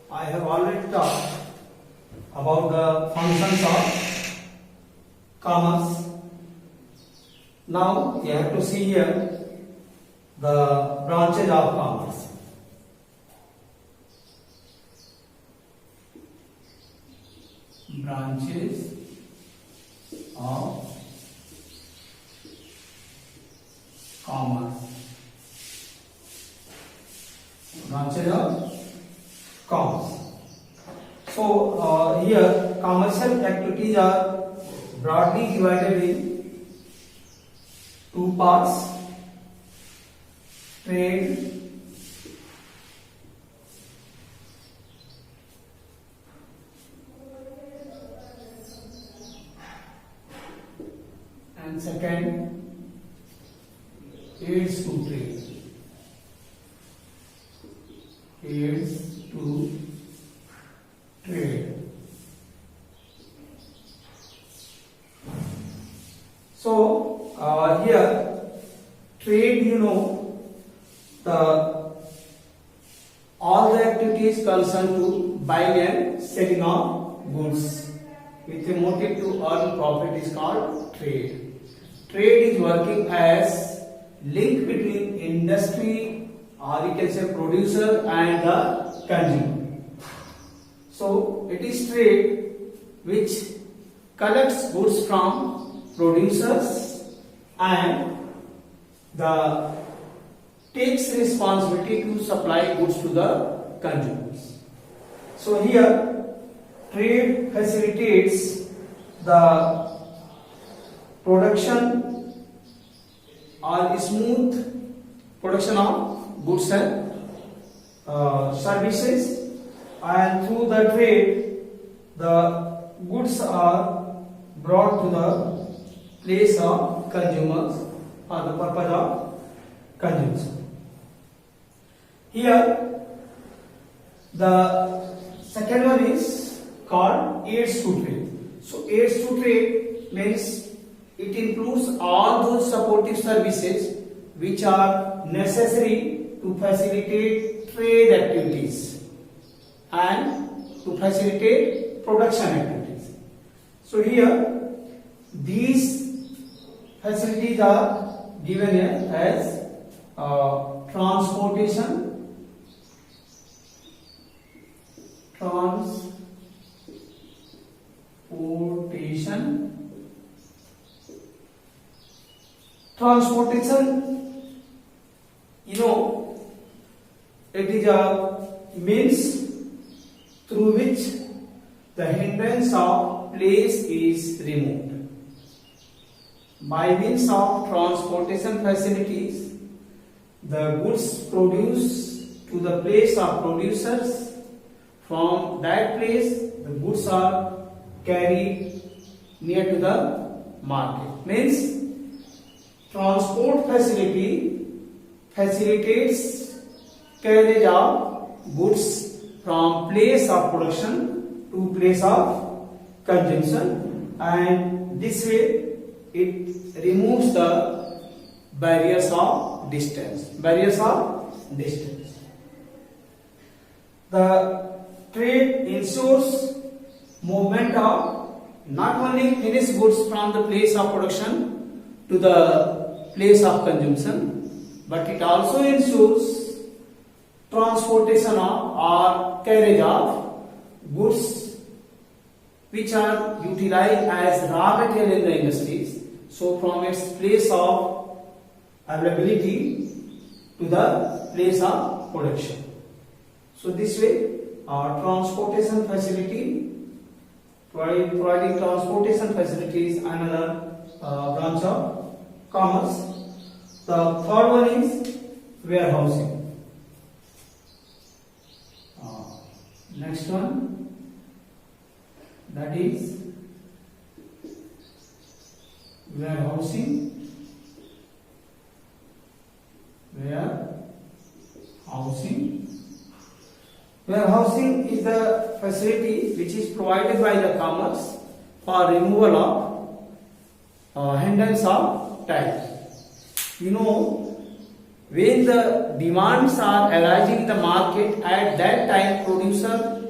I have already talked about the functions of commerce. Now you have to see here the branches of commerce. Branches of commerce. Branches of commerce. So here commercial activities are broadly divided in two parts: trade and second aids to trade. Aids to trade. So here trade, the all the activities concerned to buying and selling of goods with a motive to earn profit is called trade. Trade is working as link between industry, or you can say producer, and the consumer. So it is trade which collects goods from producers and takes responsibility to supply goods to the consumers. So here trade facilitates the production or smooth production of goods and services, and through the trade the goods are brought to the place of consumers for the purpose of consumption. Here the second one is called aids to trade. So aids to trade means it includes all those supportive services which are necessary to facilitate trade activities and to facilitate production activities. So here these facilities are given here as transportation, it is a means through which the hindrance of place is removed. By means of transportation facilities, the goods produced to the place of producers. From that place, the goods are carried near to the market. Means transport facility facilitates carriage of goods from place of production to place of consumption, and this way it removes the barriers of distance. The trade ensures movement of not only finished goods from the place of production to the place of consumption, but it also ensures transportation of or carriage of goods which are utilized as raw material in the industries. So from its place of availability to the place of production. So this way transportation facility, providing transportation facilities, another branch of commerce. The third one is warehousing. Next one, that is warehousing. Warehousing is the facility which is provided by the commerce for removal of hindrance of time. when the demands are arising in the market, at that time producer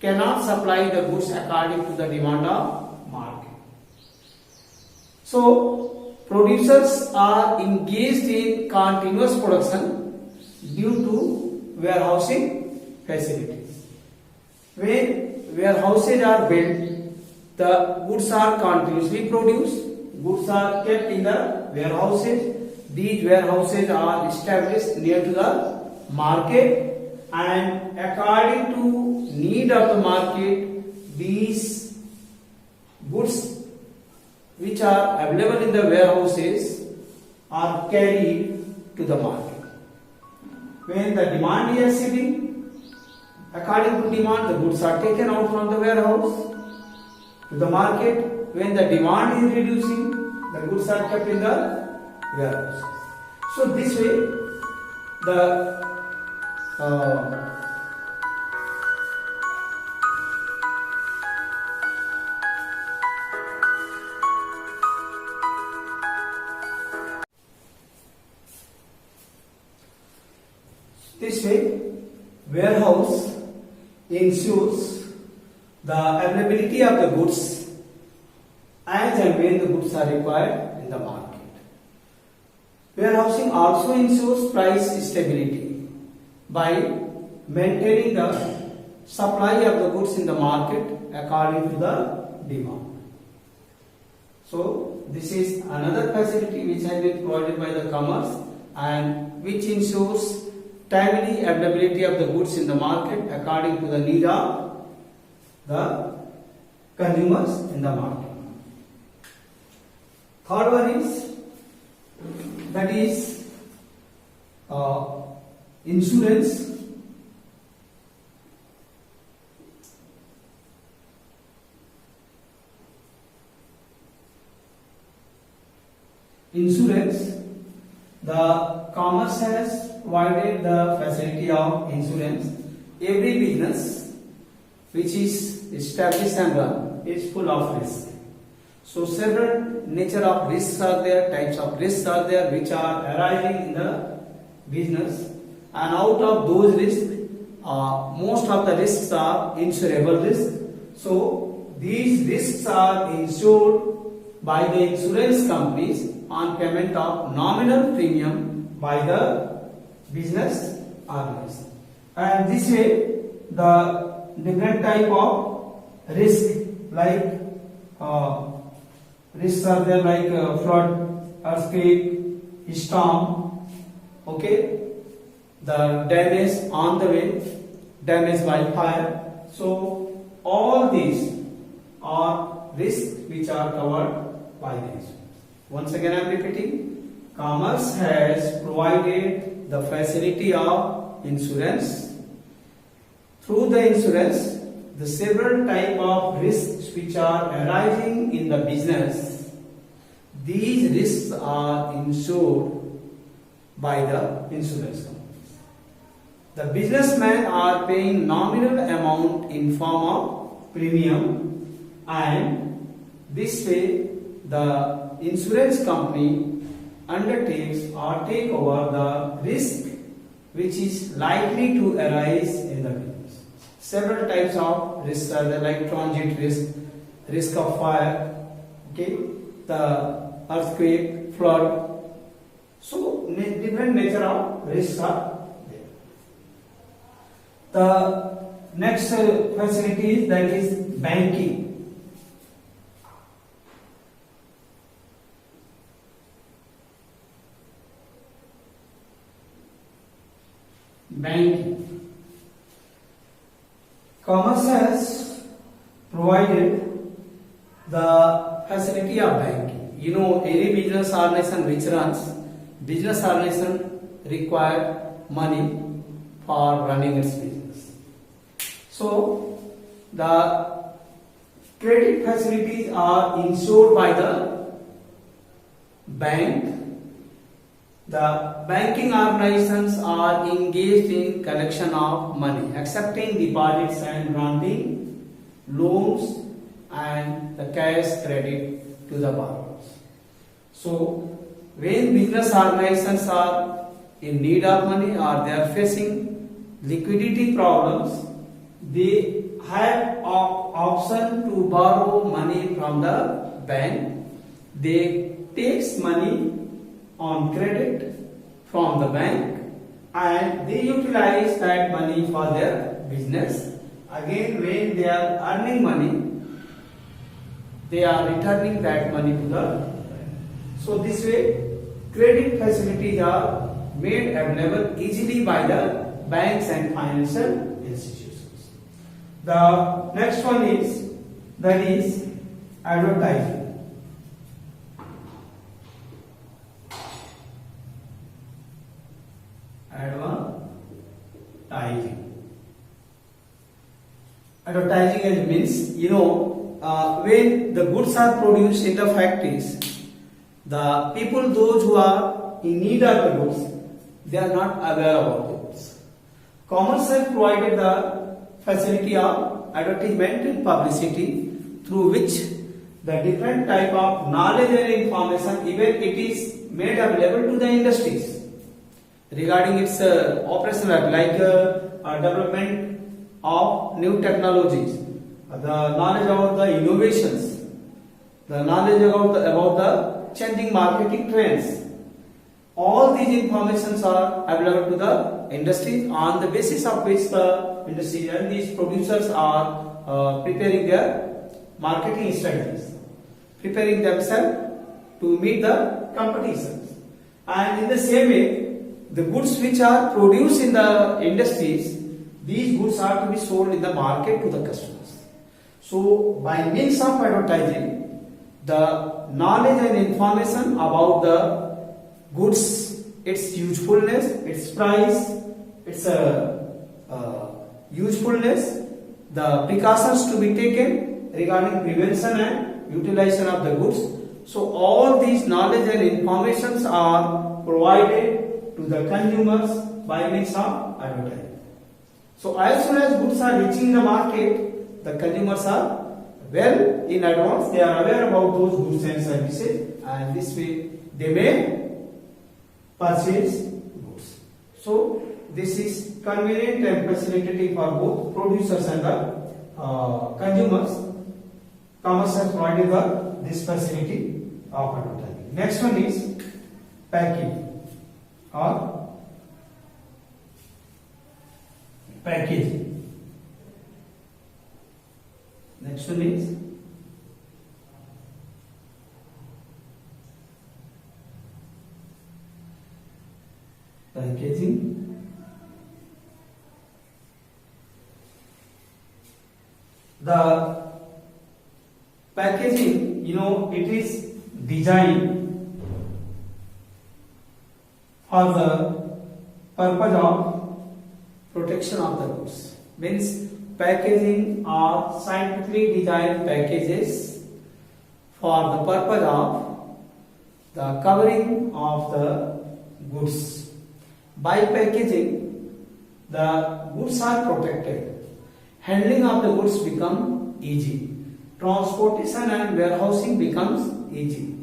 cannot supply the goods according to the demand of market. So producers are engaged in continuous production due to warehousing facilities. When warehouses are built, the goods are continuously produced. Goods are kept in the warehouses. These warehouses are established near to the market, and according to need of the market, these goods which are available in the warehouses are carried to the market. When the demand is exceeding, according to demand, the goods are taken out from the warehouse to the market. When the demand is reducing, the goods are kept in the warehouse. So this way, the warehouse ensures the availability of the goods as and when the goods are required in the market. Warehousing also ensures price stability by maintaining the supply of the goods in the market according to the demand. So this is another facility which has been provided by the commerce and which ensures timely availability of the goods in the market according to the need of the consumers in the market. Third one is insurance. Insurance. The commerce has provided the facility of insurance. Every business which is established and run is full of risk. So several nature of risks are there, types of risks are there which are arising in the business, and out of those risks, most of the risks are insurable risks. So these risks are insured by the insurance companies on payment of nominal premium by the business organization. And this way, the different type of risk like risks are there like flood, earthquake, storm, okay, the damage on the way, damage by fire. So all these are risks which are covered by the insurance. Once again I am repeating, commerce has provided the facility of insurance. Through the insurance, the several type of risks which are arising in the business, these risks are insured by the insurance companies. The businessmen are paying nominal amount in form of premium, and this way the insurance company undertakes or take over the risk which is likely to arise in the business. Several types of risks are there like transit risk, risk of fire, okay, the earthquake, flood. So different nature of risks are there. The next facility is that is banking. Banking. Commerce has provided the facility of banking. You know, any business organization which runs, business organization require money for running its business. So the credit facilities are insured by the bank. The banking organizations are engaged in collection of money, accepting deposits and granting loans and the cash credit to the borrowers. So when business organizations are in need of money or they are facing liquidity problems, they have option to borrow money from the bank. They takes money on credit from the bank and they utilize that money for their business. Again, when they are earning money, they are returning that money to the bank. So this way, credit facilities are made available easily by the banks and financial institutions. The next one is advertising. Advertising means, when the goods are produced in the factories, the people, those who are in need of the goods, they are not aware about the goods. Commerce has provided the facility of advertisement and publicity through which the different type of knowledge and information, even it is made available to the industries regarding its operational, like development of new technologies, the knowledge about the innovations, the knowledge about the changing marketing trends. All these informations are available to the industries, on the basis of which the industry and these producers are preparing their marketing strategies, preparing themselves to meet the competitions. And in the same way, the goods which are produced in the industries, these goods are to be sold in the market to the customers. So by means of advertising, the knowledge and information about the goods, its usefulness, its price, its usefulness, the precautions to be taken regarding prevention and utilization of the goods. So all these knowledge and informations are provided to the consumers by means of advertising. So as soon as goods are reaching the market, the consumers are well in advance, they are aware about those goods and services, and this way they may purchase goods. So this is convenient and facilitating for both producers and the consumers. Commerce has provided this facility of advertising. Next one is packaging or packaging. Next one is packaging. The packaging, it is designed for the purpose of protection of the goods. Means packaging are scientifically designed packages for the purpose of the covering of the goods. By packaging, the goods are protected. Handling of the goods become easy. Transportation and warehousing becomes easy.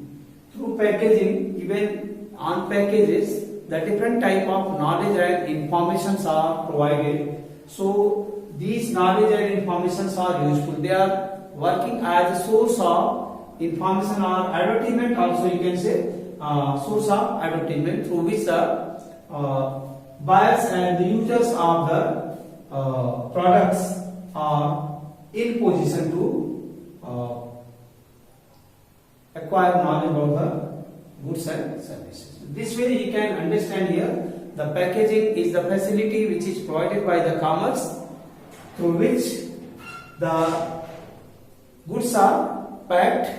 Through packaging, even on packages, the different type of knowledge and informations are provided. So these knowledge and informations are useful. They are working as a source of information or advertisement. Also, you can say source of advertisement through which the buyers and the users of the products are in position to acquire knowledge about the goods and services. This way you can understand here, the packaging is the facility which is provided by the commerce through which the goods are packed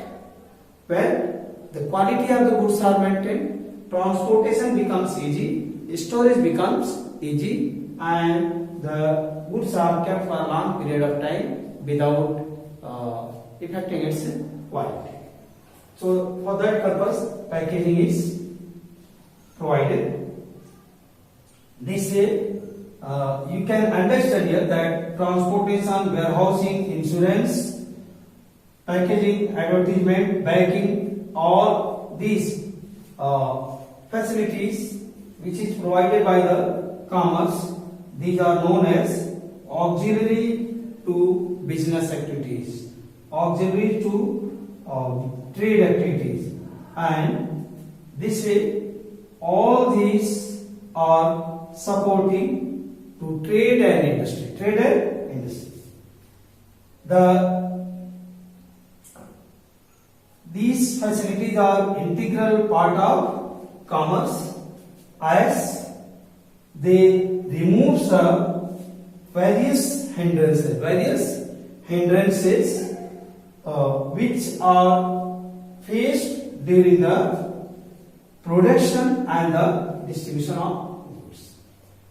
well, the quality of the goods are maintained, transportation becomes easy, storage becomes easy, and the goods are kept for a long period of time without affecting its quality. So for that purpose, packaging is provided. This way, you can understand here that transportation, warehousing, insurance, packaging, advertisement, banking, all these facilities which is provided by the commerce. These are known as auxiliary to business activities, auxiliary to trade activities, and this way all these are supporting to trade and industry. Trade and industry. These facilities are integral part of commerce as they remove the various hindrances which are faced during the production and the distribution of goods.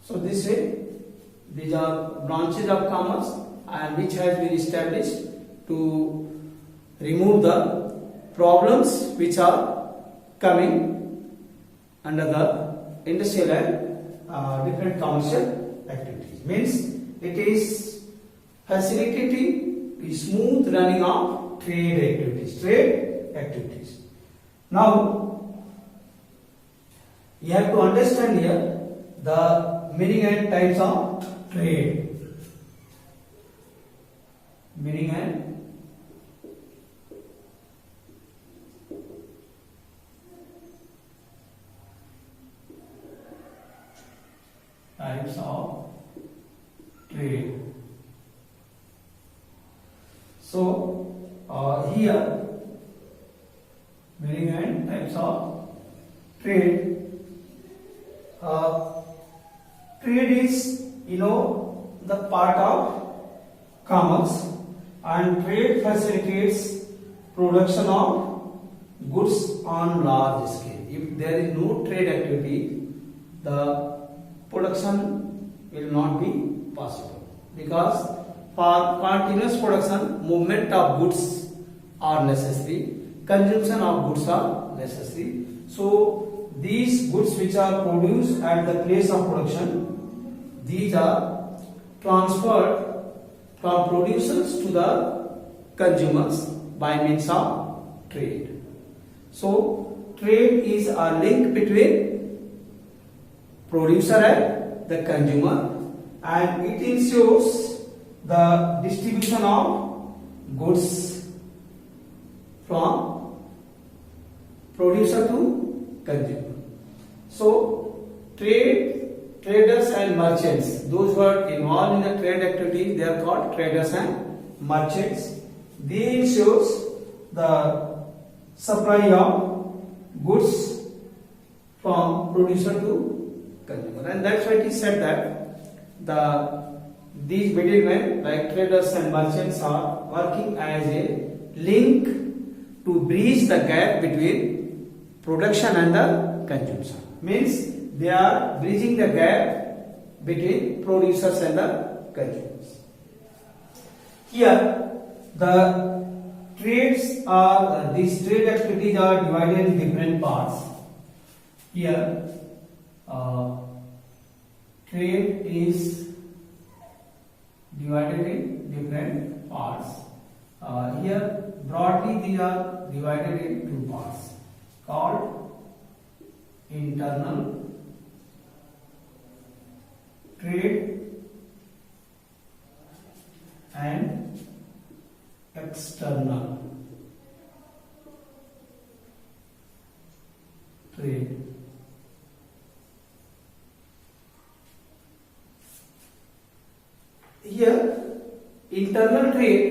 So this way, these are branches of commerce and which has been established to remove the problems which are coming under the industrial and different commercial activities. Means it is facilitating the smooth running of trade activities. Now you have to understand here the meaning and types of trade. Meaning and types of trade. So here meaning and types of trade. Trade is the part of commerce, and trade facilitates production of goods on large scale. If there is no trade activity, the production will not be possible, because for continuous production movement of goods are necessary, consumption of goods are necessary. So these goods which are produced at the place of production, these are transferred from producers to the consumers by means of trade. So trade is a link between producer and the consumer, and it ensures the distribution of goods from producer to consumer. So traders and merchants, those who are involved in the trade activity, they are called traders and merchants. They ensures the supply of goods from producer to consumer, and that's why it is said that these middlemen like traders and merchants are working as a link to bridge the gap between production and the consumption. Means they are bridging the gap between producers and the consumers. Here these trade activities are divided in different parts. Here trade is divided in different parts. Here broadly they are divided in two parts called internal trade and external trade. Here internal trade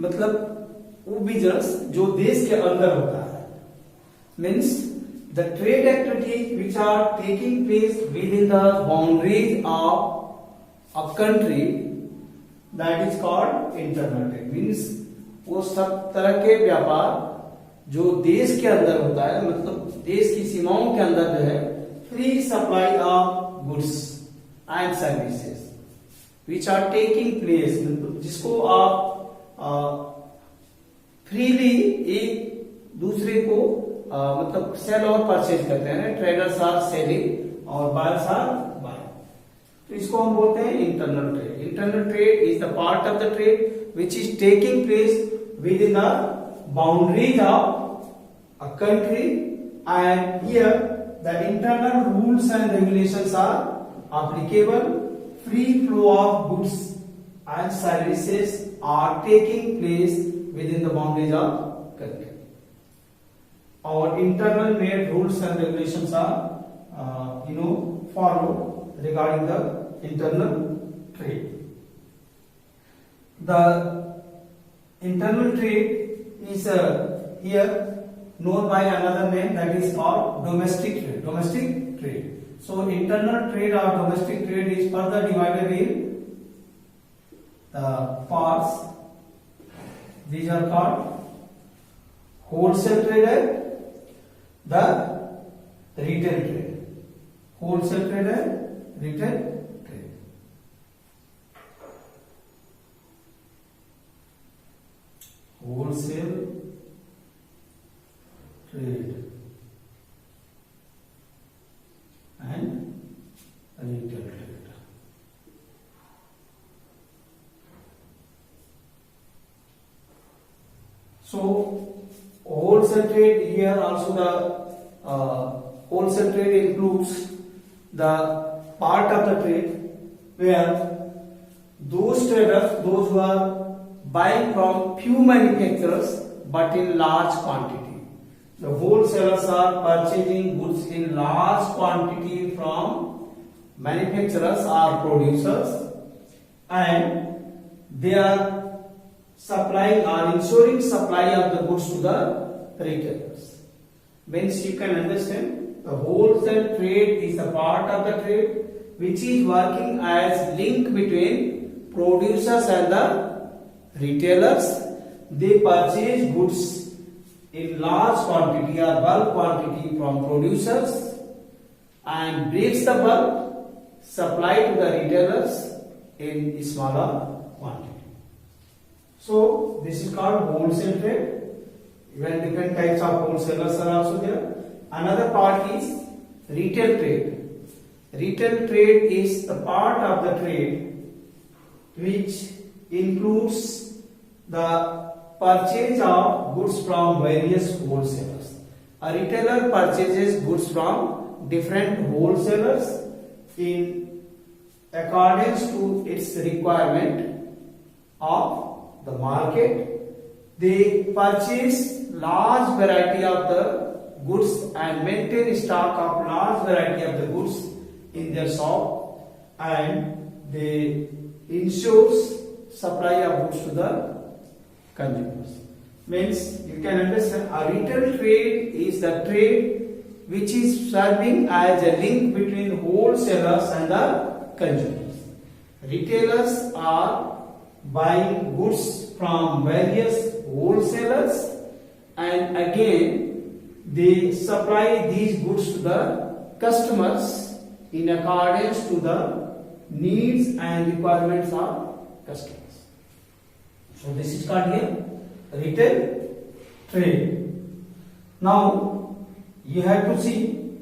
मतलब वो business जो देश के अंदर होता है, means the trade activities which are taking place within the boundaries of a country, that is called internal trade. Means वो सब तरह के व्यापार जो देश के अंदर होता है, मतलब देश की सीमाओं के अंदर जो है, free supply of goods and services which are taking place, जिसको आप फ्रीली एक दूसरे को मतलब सेल और परचेज करते हैं. ट्रेडर्स आर सेलिंग और बायर्स आर बाइंग. तो इसको हम बोलते हैं internal trade. Internal trade is the part of the trade which is taking place within the boundaries of a country, and here the internal rules and regulations are applicable. Free flow of goods and services are taking place within the boundaries of country. Our internal made rules and regulations are followed regarding the internal trade. The internal trade is here known by another name, that is called domestic trade. Domestic trade. So internal trade or domestic trade is further divided in the parts. These are called wholesale trade and the retail trade. Wholesale trade and retail trade. Wholesale trade and retail trade. So wholesale trade, here also the wholesale trade includes the part of the trade where those traders, those who are buying from few manufacturers but in large quantity. The wholesalers are purchasing goods in large quantity from manufacturers or producers, and they are supplying or ensuring supply of the goods to the retailers. Means you can understand, the wholesale trade is a part of the trade which is working as link between producers and the retailers. They purchase goods in large quantity or bulk quantity from producers and breaks the bulk, supply to the retailers in smaller quantity. So this is called wholesale trade. Even different types of wholesalers are also there. Another part is retail trade. Retail trade is the part of the trade which includes the purchase of goods from various wholesalers. A retailer purchases goods from different wholesalers in accordance to its requirement of the market. They purchase large variety of the goods and maintain stock of large variety of the goods in their shop, and they ensures supply of goods to the consumers. Means you can understand, a retail trade is the trade which is serving as a link between wholesalers and the consumers. Retailers are buying goods from various wholesalers, and again they supply these goods to the customers in accordance to the needs and requirements of customers. So this is called here retail trade. Now you have to see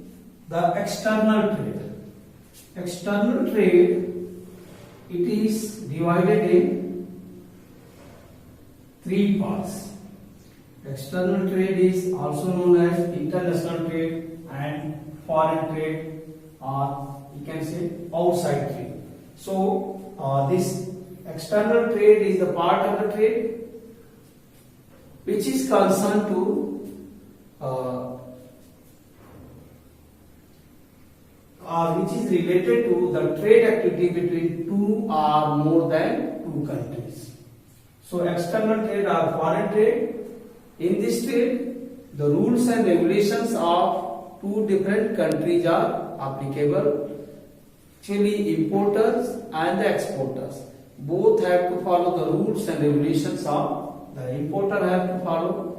the external trade. External trade, it is divided in three parts. External trade is also known as international trade and foreign trade, or you can say outside trade. So this external trade is the part of the trade which is concerned to which is related to the trade activity between two or more than two countries. So external trade or foreign trade, in this trade the rules and regulations of two different countries are applicable. Actually, importers and the exporters both have to follow the rules and regulations of the importer, have to follow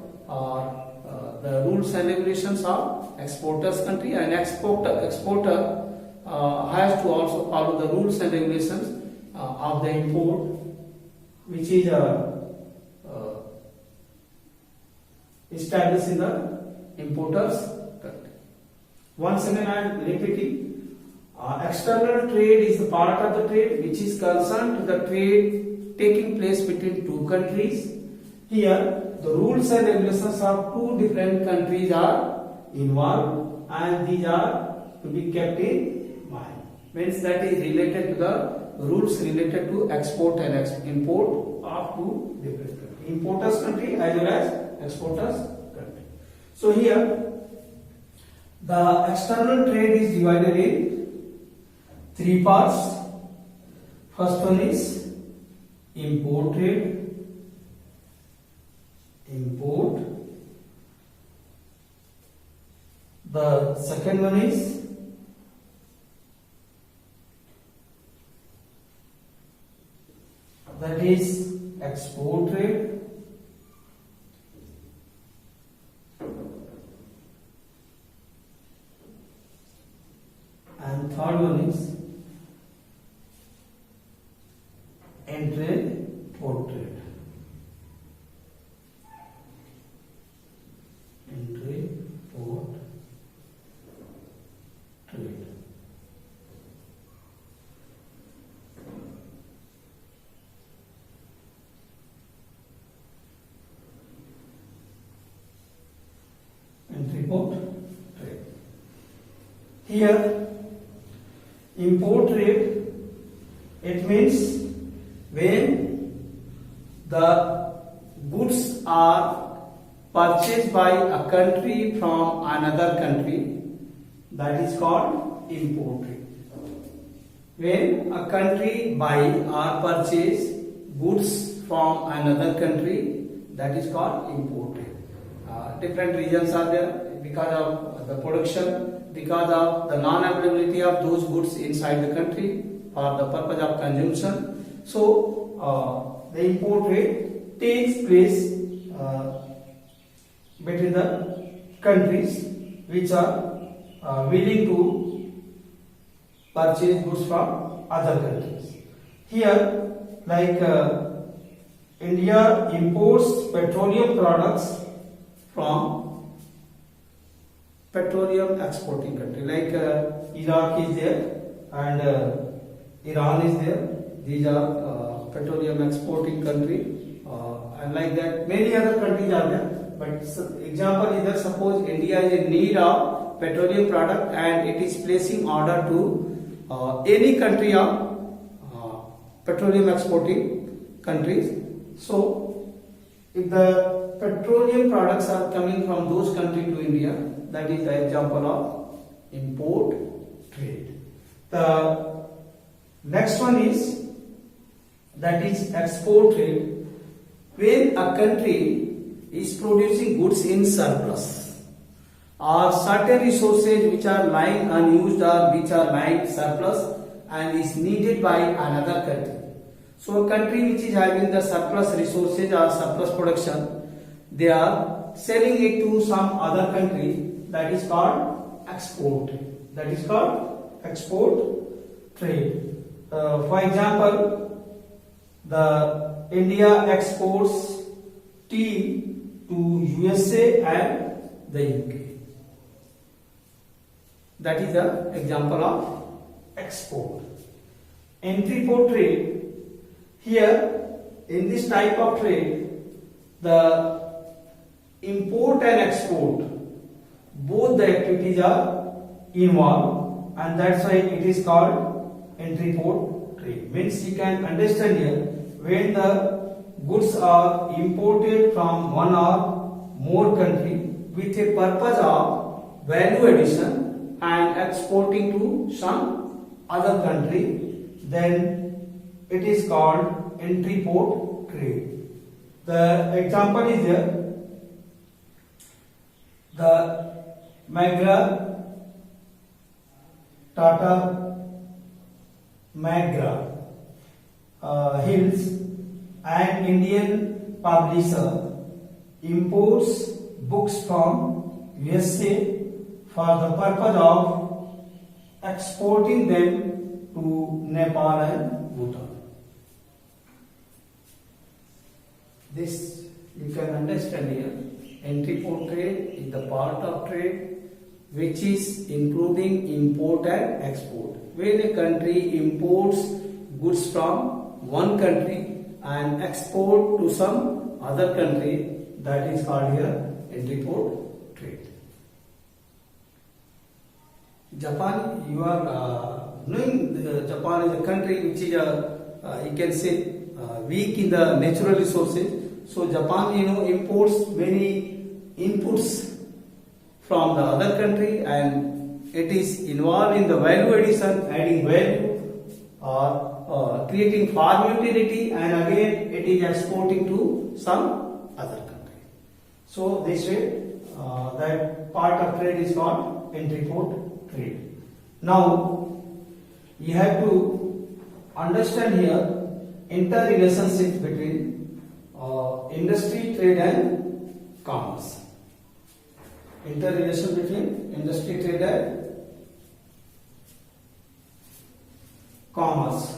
the rules and regulations of exporters country, and exporter has to also follow the rules and regulations of the import, which is established in the importer's country. Once again I am repeating, external trade is the part of the trade which is concerned to the trade taking place between two countries. Here the rules and regulations of two different countries are involved, and these are to be kept in mind. Means that is related to the rules related to export and import of two different countries. Importers country as well as exporters country. So here the external trade is divided in three parts. First one is import trade. Import. The second one is that is export trade. And third one is intra-port trade. Intra-port trade. Intra-port trade. Here, import trade, it means when the goods are purchased by a country from another country, that is called import trade. When a country buy or purchase goods from another country, that is called import trade. Different reasons are there because of the production, because of the non-availability of those goods inside the country for the purpose of consumption. So the import trade takes place between the countries which are willing to purchase goods from other countries. Here, like India imports petroleum products from petroleum exporting country, like Iraq is there and Iran is there. These are petroleum exporting country, and like that many other countries are there. But example is that suppose India is in need of petroleum product and it is placing order to any country of petroleum exporting countries. So if the petroleum products are coming from those countries to India, that is the example of import trade. The next one is that is export trade. When a country is producing goods in surplus or certain resources which are lying unused or which are lying surplus and is needed by another country. So a country which is having the surplus resources or surplus production, they are selling it to some other country, that is called export. That is called export trade. For example, the India exports tea to USA and the UK. That is the example of export. Intra-port trade. Here, in this type of trade, the import and export, both the activities are involved, and that's why it is called intra-port trade. Means you can understand here, when the goods are imported from one or more country with a purpose of value addition and exporting to some other country, then it is called intra-port trade. The example is here. The McGraw, Tata McGraw Hills, an Indian publisher, imports books from USA for the purpose of exporting them to Nepal and Bhutan. This you can understand here. Intra-port trade is the part of trade which is including import and export. When a country imports goods from one country and export to some other country, that is called here intra-port trade. Japan, you are knowing Japan is a country which is you can say weak in the natural resources. So Japan, imports many inputs from the other country, and it is involved in the value addition, adding value or creating farm utility, and again it is exporting to some other country. So this way that part of trade is called intra-import trade. Now you have to understand here interrelationship between industry, trade and commerce. Interrelation between industry, trade and commerce.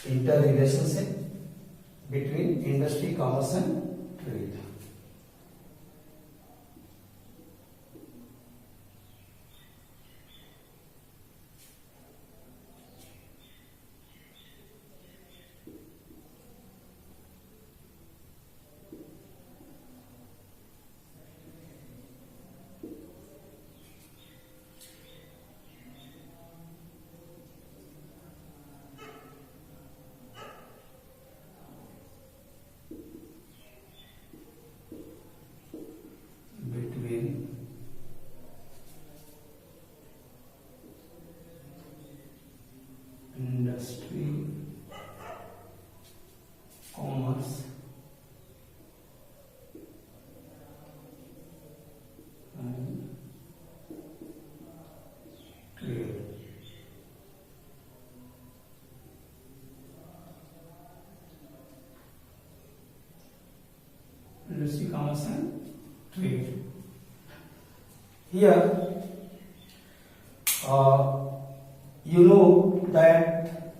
Interrelationship between industry, commerce and trade. Industry, commerce and trade. Industry, commerce and trade. Here you know that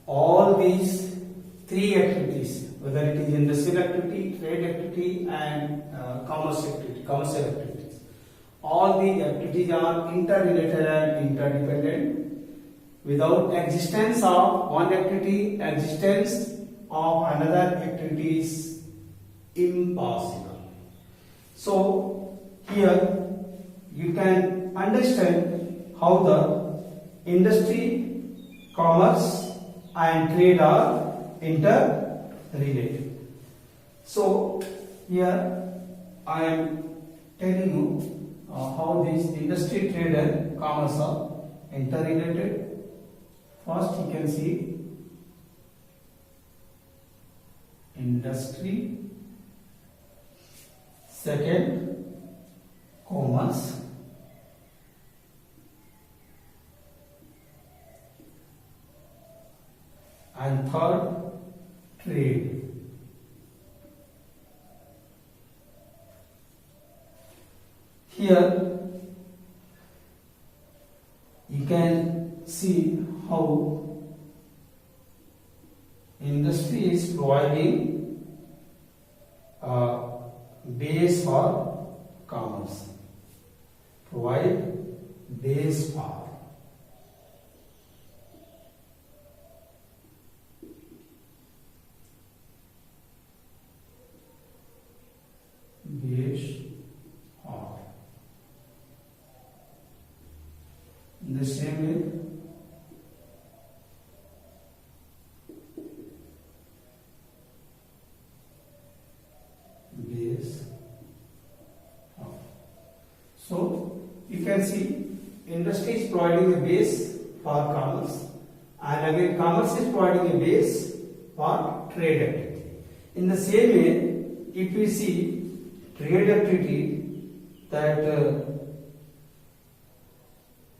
all these three activities, whether it is industrial activity, trade activity and commercial activities, all these activities are interrelated and interdependent. Without existence of one activity, existence of another activity is impossible. So here you can understand how the industry, commerce and trade are interrelated. So here I am telling you how this industry, trade and commerce are interrelated. First you can see industry, second commerce, and third trade. Here you can see how industry is providing a base for commerce. Provide base for base or in the same way base or. So you can see industry is providing a base for commerce, and again commerce is providing a base for trade activity. In the same way, if we see trade activity, that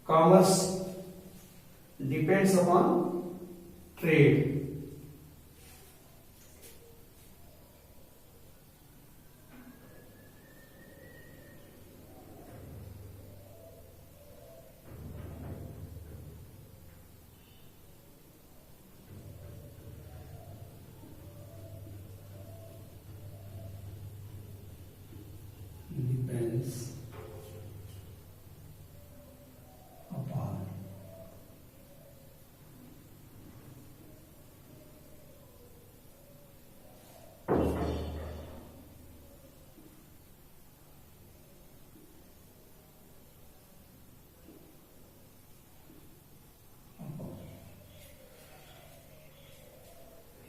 commerce depends upon trade.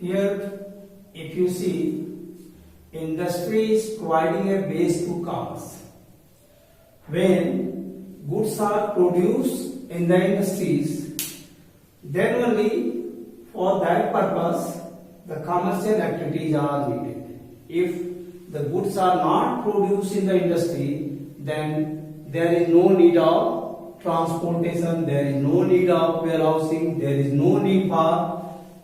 Here, if you see, industry is providing a base to commerce. When goods are produced in the industries, then only for that purpose the commercial activities are needed. If the goods are not produced in the industry, then there is no need of transportation, there is no need of warehousing, there is no need for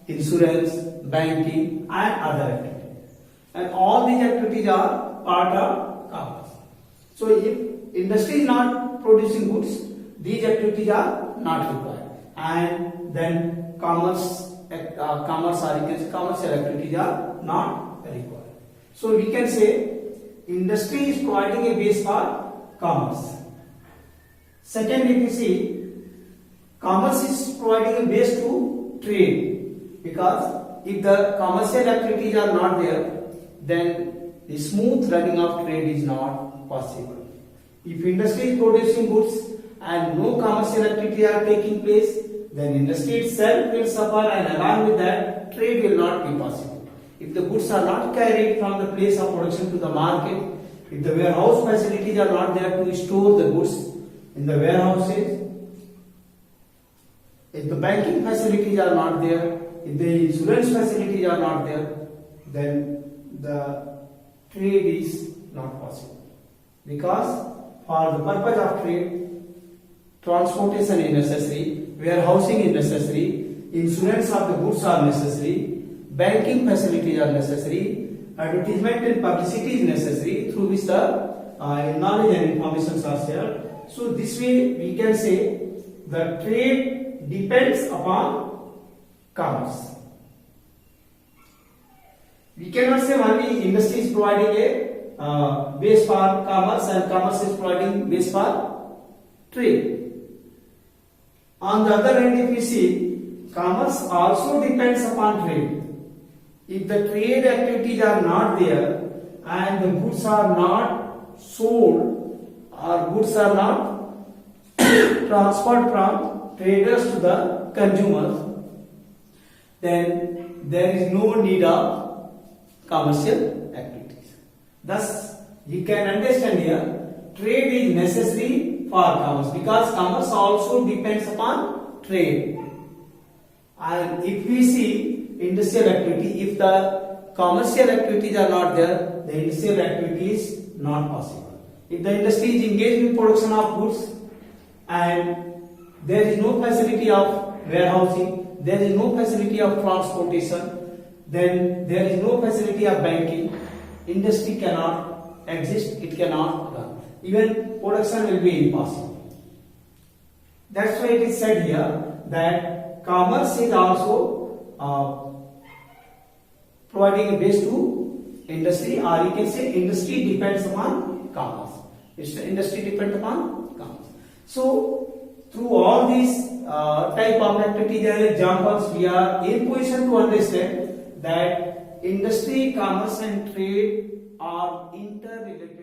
insurance, banking and other activities. And all these activities are part of commerce. So if industry is not producing goods, these activities are not required, and then commercial activities are not required. So we can say industry is providing a base for commerce. Second, if you see, commerce is providing a base to trade, because if the commercial activities are not there, then the smooth running of trade is not possible. If industry is producing goods and no commercial activity are taking place, then industry itself will suffer, and along with that, trade will not be possible. If the goods are not carried from the place of production to the market, if the warehouse facilities are not there to store the goods in the warehouses, if the banking facilities are not there, if the insurance facilities are not there, then the trade is not possible. Because for the purpose of trade, transportation is necessary, warehousing is necessary, insurance of the goods are necessary, banking facilities are necessary, advertisement and publicity is necessary, through which the knowledge and information are shared. So this way we can say the trade depends upon commerce. We cannot say only industry is providing a base for commerce and commerce is providing base for trade. On the other hand, if we see, commerce also depends upon trade. If the trade activities are not there and the goods are not sold or goods are not transferred from traders to the consumers, then there is no need of commercial activities. Thus, you can understand here, trade is necessary for commerce, because commerce also depends upon trade. And if we see industrial activity, if the commercial activities are not there, the industrial activity is not possible. If the industry is engaged in production of goods and there is no facility of warehousing, there is no facility of transportation, then there is no facility of banking, industry cannot exist, it cannot run. Even production will be impossible. That's why it is said here that commerce is also providing a base to industry, or you can say industry depends upon commerce. Industry depends upon commerce. So through all these type of activities and examples, we are in position to understand that industry, commerce and trade are interrelated.